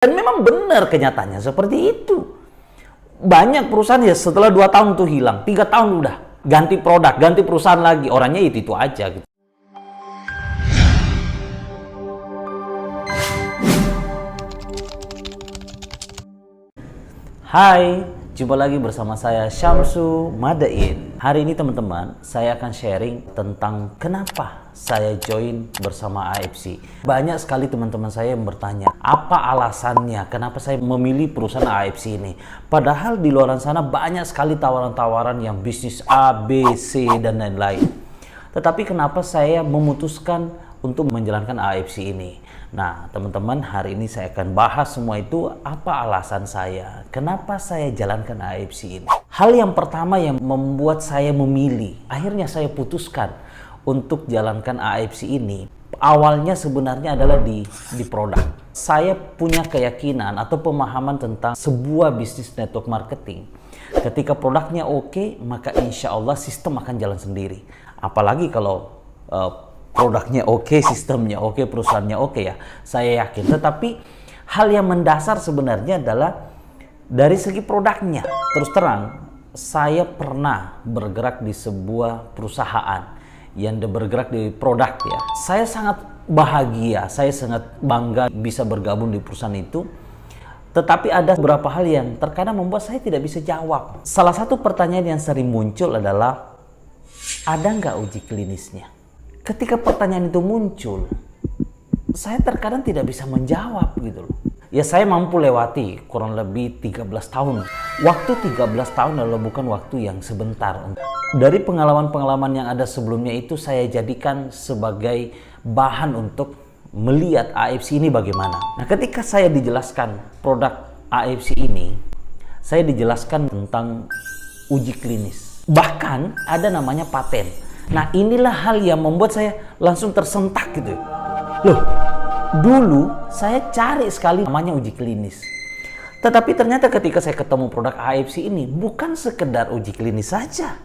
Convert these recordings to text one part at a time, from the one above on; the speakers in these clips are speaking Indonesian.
Dan memang benar kenyataannya seperti itu. Banyak perusahaan ya setelah 2 tahun tuh hilang, 3 tahun udah ganti produk, ganti perusahaan lagi, orangnya itu aja gitu. Hai, jumpa lagi bersama saya Syamsu Madain. Hari ini teman-teman, saya akan sharing tentang kenapa saya join bersama AFC. Banyak sekali teman-teman saya yang bertanya, apa alasannya kenapa saya memilih perusahaan AFC ini? Padahal di luar sana banyak sekali tawaran-tawaran yang bisnis A, B, C, dan lain-lain. Tetapi kenapa saya memutuskan untuk menjalankan AFC ini? Nah, teman-teman, hari ini saya akan bahas semua itu, apa alasan saya, kenapa saya jalankan AFC ini. Hal yang pertama yang membuat saya memilih, akhirnya saya putuskan untuk jalankan AFC ini, awalnya sebenarnya adalah di produk. Saya punya keyakinan atau pemahaman tentang sebuah bisnis network marketing. Ketika produknya oke, maka insya Allah sistem akan jalan sendiri. Apalagi kalau produknya oke, sistemnya oke, perusahaannya oke ya, saya yakin. Tetapi hal yang mendasar sebenarnya adalah dari segi produknya. Terus terang, saya pernah bergerak di sebuah perusahaan yang bergerak di produk ya. Saya sangat bahagia, saya sangat bangga bisa bergabung di perusahaan itu. Tetapi ada beberapa hal yang terkadang membuat saya tidak bisa jawab. Salah satu pertanyaan yang sering muncul adalah, ada nggak uji klinisnya? Ketika pertanyaan itu muncul, saya terkadang tidak bisa menjawab gitu loh. Ya saya mampu lewati kurang lebih 13 tahun. Waktu 13 tahun adalah bukan waktu yang sebentar. Dari pengalaman-pengalaman yang ada sebelumnya itu saya jadikan sebagai bahan untuk melihat AFC ini bagaimana. Nah, ketika saya dijelaskan produk AFC ini, saya dijelaskan tentang uji klinis. Bahkan ada namanya paten. Nah, inilah hal yang membuat saya langsung tersentak gitu. Loh, dulu saya cari sekali namanya uji klinis. Tetapi ternyata ketika saya ketemu produk AFC ini, bukan sekedar uji klinis saja.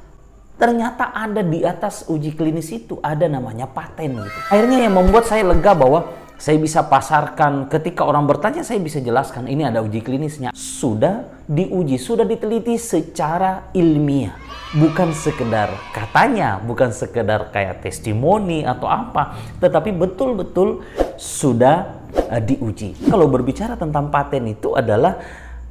Ternyata ada di atas uji klinis itu, ada namanya paten gitu. Akhirnya yang membuat saya lega bahwa saya bisa pasarkan, ketika orang bertanya saya bisa jelaskan, ini ada uji klinisnya. Sudah diuji, sudah diteliti secara ilmiah. Bukan sekedar katanya, bukan sekedar kayak testimoni atau apa, tetapi betul-betul sudah diuji. Kalau berbicara tentang paten itu adalah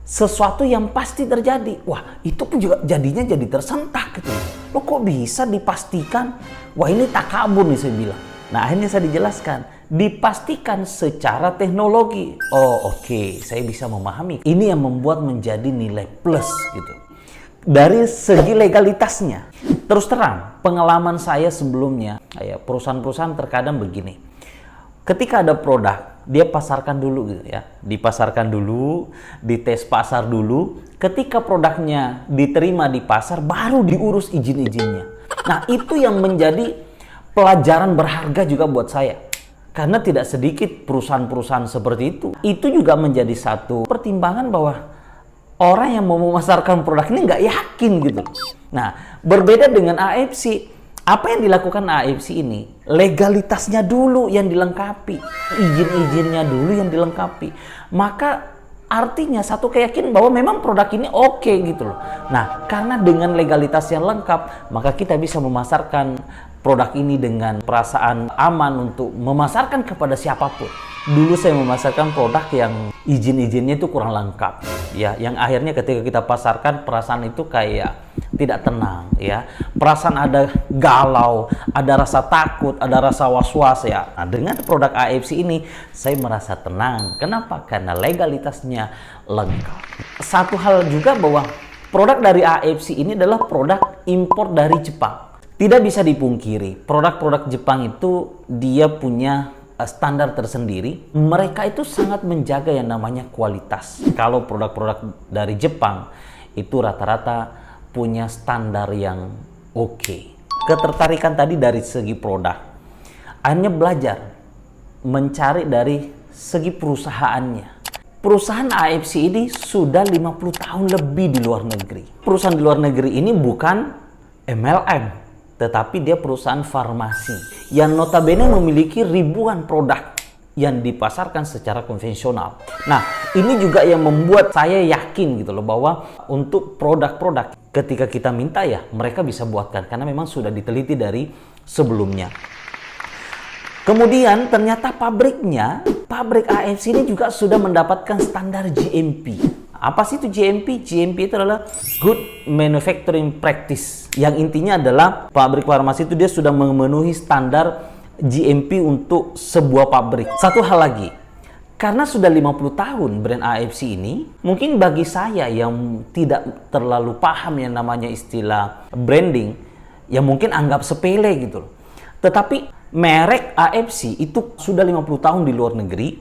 sesuatu yang pasti terjadi. Wah, itu pun juga jadinya jadi tersentak gitu. Loh, kok bisa dipastikan? Wah, ini takabur nih saya bilang. Nah, akhirnya saya dijelaskan, dipastikan secara teknologi. Oh, oke, saya bisa memahami. Ini yang membuat menjadi nilai plus gitu. Dari segi legalitasnya, terus terang, pengalaman saya sebelumnya, perusahaan-perusahaan terkadang begini. Ketika ada produk, dia pasarkan dulu gitu ya. Dipasarkan dulu, dites pasar dulu. Ketika produknya diterima di pasar, baru diurus izin-izinnya. Nah, itu yang menjadi pelajaran berharga juga buat saya. Karena tidak sedikit perusahaan-perusahaan seperti itu. Itu juga menjadi satu pertimbangan bahwa orang yang mau memasarkan produk ini nggak yakin gitu. Nah, berbeda dengan AFC. Apa yang dilakukan AFC ini? Legalitasnya dulu yang dilengkapi. Izin-izinnya dulu yang dilengkapi. Maka artinya satu keyakinan bahwa memang produk ini oke gitu loh. Nah, karena dengan legalitas yang lengkap, maka kita bisa memasarkan produk ini dengan perasaan aman untuk memasarkan kepada siapapun. Dulu saya memasarkan produk yang izin-izinnya itu kurang lengkap, ya, yang akhirnya ketika kita pasarkan perasaan itu kayak tidak tenang, ya, perasaan ada galau, ada rasa takut, ada rasa was-was ya. Nah, dengan produk AFC ini saya merasa tenang. Kenapa? Karena legalitasnya lengkap. Satu hal juga bahwa produk dari AFC ini adalah produk impor dari Jepang. Tidak bisa dipungkiri, produk-produk Jepang itu dia punya standar tersendiri. Mereka itu sangat menjaga yang namanya kualitas. Kalau produk-produk dari Jepang itu rata-rata punya standar yang oke. Ketertarikan tadi dari segi produk. Hanya belajar mencari dari segi perusahaannya. Perusahaan AFC ini sudah 50 tahun lebih di luar negeri. Perusahaan di luar negeri ini bukan MLM. Tetapi dia perusahaan farmasi yang notabene memiliki ribuan produk. yang dipasarkan secara konvensional. Nah, ini juga yang membuat saya yakin gitu loh bahwa untuk produk-produk ketika kita minta ya mereka bisa buatkan karena memang sudah diteliti dari sebelumnya. Kemudian ternyata pabrik AFC ini juga sudah mendapatkan standar GMP. Apa sih itu GMP? GMP itu adalah Good Manufacturing Practice. Yang intinya adalah pabrik farmasi itu dia sudah memenuhi standar GMP untuk sebuah pabrik. Satu hal lagi, karena sudah 50 tahun brand AFC ini, mungkin bagi saya yang tidak terlalu paham yang namanya istilah branding, ya mungkin anggap sepele gitu loh. Tetapi merek AFC itu sudah 50 tahun di luar negeri,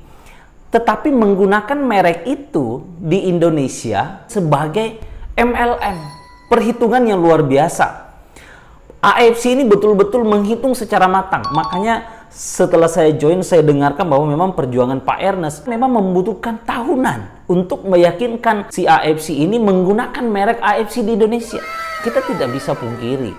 tetapi menggunakan merek itu di Indonesia sebagai MLM. Perhitungan yang luar biasa. AFC ini betul-betul menghitung secara matang. Makanya setelah saya join, saya dengarkan bahwa memang perjuangan Pak Ernest memang membutuhkan tahunan untuk meyakinkan si AFC ini menggunakan merek AFC di Indonesia. Kita tidak bisa pungkiri,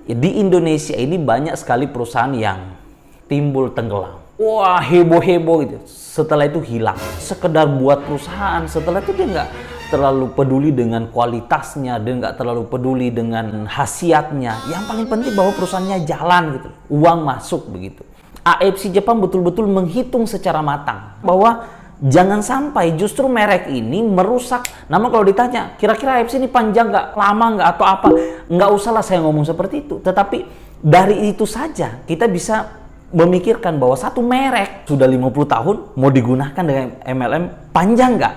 di Indonesia ini banyak sekali perusahaan yang timbul tenggelam. Wah, heboh-heboh gitu. Setelah itu hilang. Sekedar buat perusahaan, setelah itu dia nggak terlalu peduli dengan kualitasnya, dia nggak terlalu peduli dengan khasiatnya. Yang paling penting bahwa perusahaannya jalan gitu, uang masuk begitu. AFC Jepang betul-betul menghitung secara matang bahwa jangan sampai justru merek ini merusak nama. Kalau ditanya, kira-kira AFC ini panjang nggak, lama nggak, atau apa? Nggak usahlah saya ngomong seperti itu. Tetapi dari itu saja kita bisa memikirkan bahwa satu merek sudah 50 tahun mau digunakan dengan MLM, panjang nggak?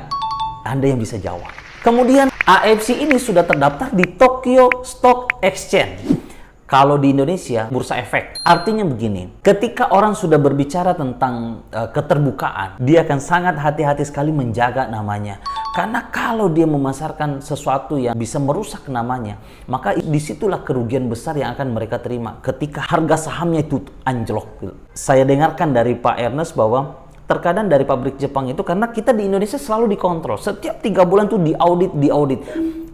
Anda yang bisa jawab. Kemudian AFC ini sudah terdaftar di Tokyo Stock Exchange. Kalau di Indonesia, Bursa Efek. Artinya begini, ketika orang sudah berbicara tentang keterbukaan, dia akan sangat hati-hati sekali menjaga namanya. Karena kalau dia memasarkan sesuatu yang bisa merusak namanya, maka disitulah kerugian besar yang akan mereka terima ketika harga sahamnya itu anjlok. Saya dengarkan dari Pak Ernest bahwa terkadang dari pabrik Jepang itu, karena kita di Indonesia selalu dikontrol, setiap 3 bulan tuh diaudit,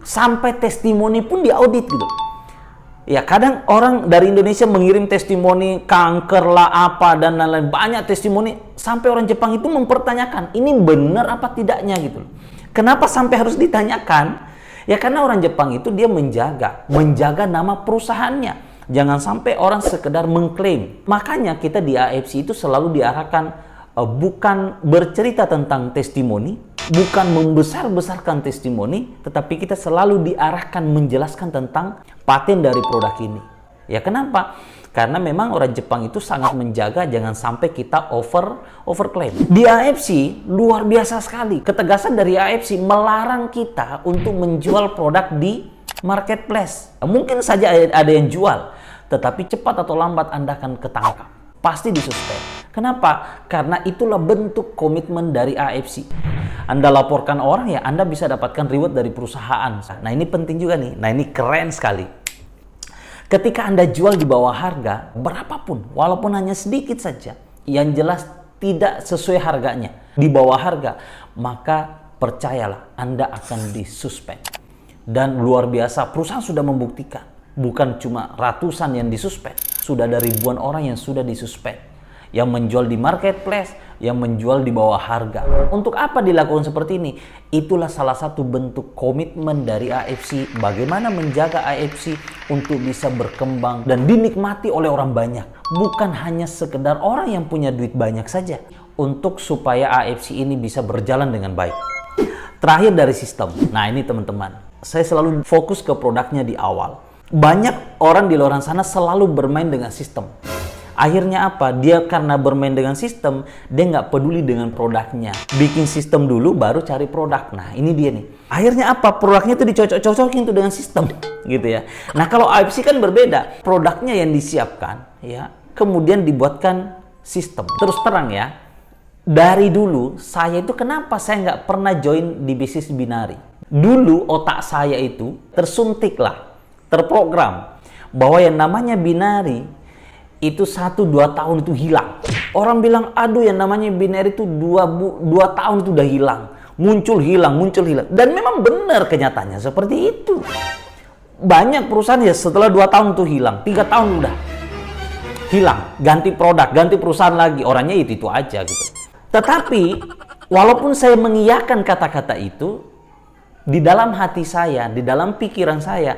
sampai testimoni pun diaudit gitu. Ya, kadang orang dari Indonesia mengirim testimoni kanker lah apa dan lain-lain, banyak testimoni, sampai orang Jepang itu mempertanyakan ini benar apa tidaknya gitu. Kenapa sampai harus ditanyakan? Ya karena orang Jepang itu dia menjaga nama perusahaannya. Jangan sampai orang sekedar mengklaim. Makanya kita di AFC itu selalu diarahkan bukan bercerita tentang testimoni, bukan membesar-besarkan testimoni, tetapi kita selalu diarahkan menjelaskan tentang paten dari produk ini. Ya kenapa? Karena memang orang Jepang itu sangat menjaga jangan sampai kita overclaim. Di AFC luar biasa sekali. Ketegasan dari AFC melarang kita untuk menjual produk di marketplace. Mungkin saja ada yang jual, tetapi cepat atau lambat Anda akan ketangkap. Pasti disuspend. Kenapa? Karena itulah bentuk komitmen dari AFC. Anda laporkan orang ya, Anda bisa dapatkan reward dari perusahaan. Nah ini penting juga nih. Nah ini keren sekali. Ketika Anda jual di bawah harga, berapapun, walaupun hanya sedikit saja, yang jelas tidak sesuai harganya, di bawah harga, maka percayalah Anda akan disuspend. Dan luar biasa, perusahaan sudah membuktikan, bukan cuma ratusan yang disuspend, sudah ada ribuan orang yang sudah disuspend. Yang menjual di marketplace, yang menjual di bawah harga. Untuk apa dilakukan seperti ini? Itulah salah satu bentuk komitmen dari AFC, bagaimana menjaga AFC untuk bisa berkembang dan dinikmati oleh orang banyak. Bukan hanya sekedar orang yang punya duit banyak saja, untuk supaya AFC ini bisa berjalan dengan baik. Terakhir dari sistem. Nah ini teman-teman, saya selalu fokus ke produknya di awal. Banyak orang di luar sana selalu bermain dengan sistem. Akhirnya apa? Dia karena bermain dengan sistem, dia nggak peduli dengan produknya. Bikin sistem dulu, baru cari produk. Nah, ini dia nih. Akhirnya apa? Produknya itu dicocok-cocokin tuh dengan sistem, gitu ya. Nah, kalau AFC kan berbeda. Produknya yang disiapkan, ya, kemudian dibuatkan sistem. Terus terang ya, dari dulu saya itu kenapa saya nggak pernah join di bisnis binari? Dulu otak saya itu tersuntiklah, terprogram bahwa yang namanya binari itu 1-2 tahun itu hilang. Orang bilang, aduh yang namanya binary itu 2 tahun itu udah hilang. Muncul hilang. Dan memang benar kenyataannya seperti itu. Banyak perusahaan ya setelah 2 tahun itu hilang, 3 tahun udah hilang, ganti produk, ganti perusahaan lagi, orangnya itu aja gitu. Tetapi walaupun saya mengiyakan kata-kata itu, di dalam hati saya, di dalam pikiran saya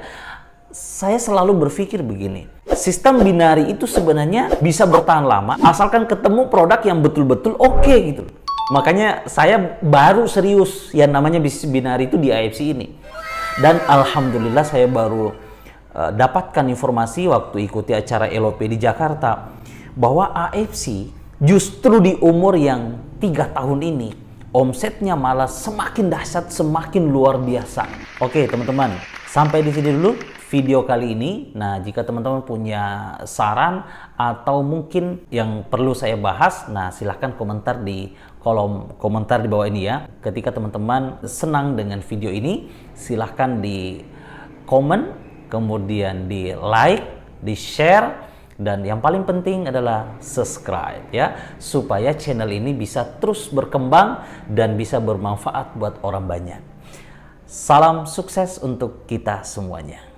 selalu berpikir begini, sistem binari itu sebenarnya bisa bertahan lama asalkan ketemu produk yang betul-betul oke gitu. Makanya saya baru serius yang namanya bisnis binari itu di AFC ini. Dan alhamdulillah saya baru dapatkan informasi waktu ikuti acara LOP di Jakarta bahwa AFC justru di umur yang 3 tahun ini omsetnya malah semakin dahsyat, semakin luar biasa. Oke teman-teman, sampai di sini dulu video kali ini. Nah, jika teman-teman punya saran atau mungkin yang perlu saya bahas, nah silahkan komentar di kolom komentar di bawah ini ya. Ketika teman-teman senang dengan video ini, silahkan di komen, kemudian di like, di share, dan yang paling penting adalah subscribe ya, supaya channel ini bisa terus berkembang dan bisa bermanfaat buat orang banyak. Salam sukses untuk kita semuanya.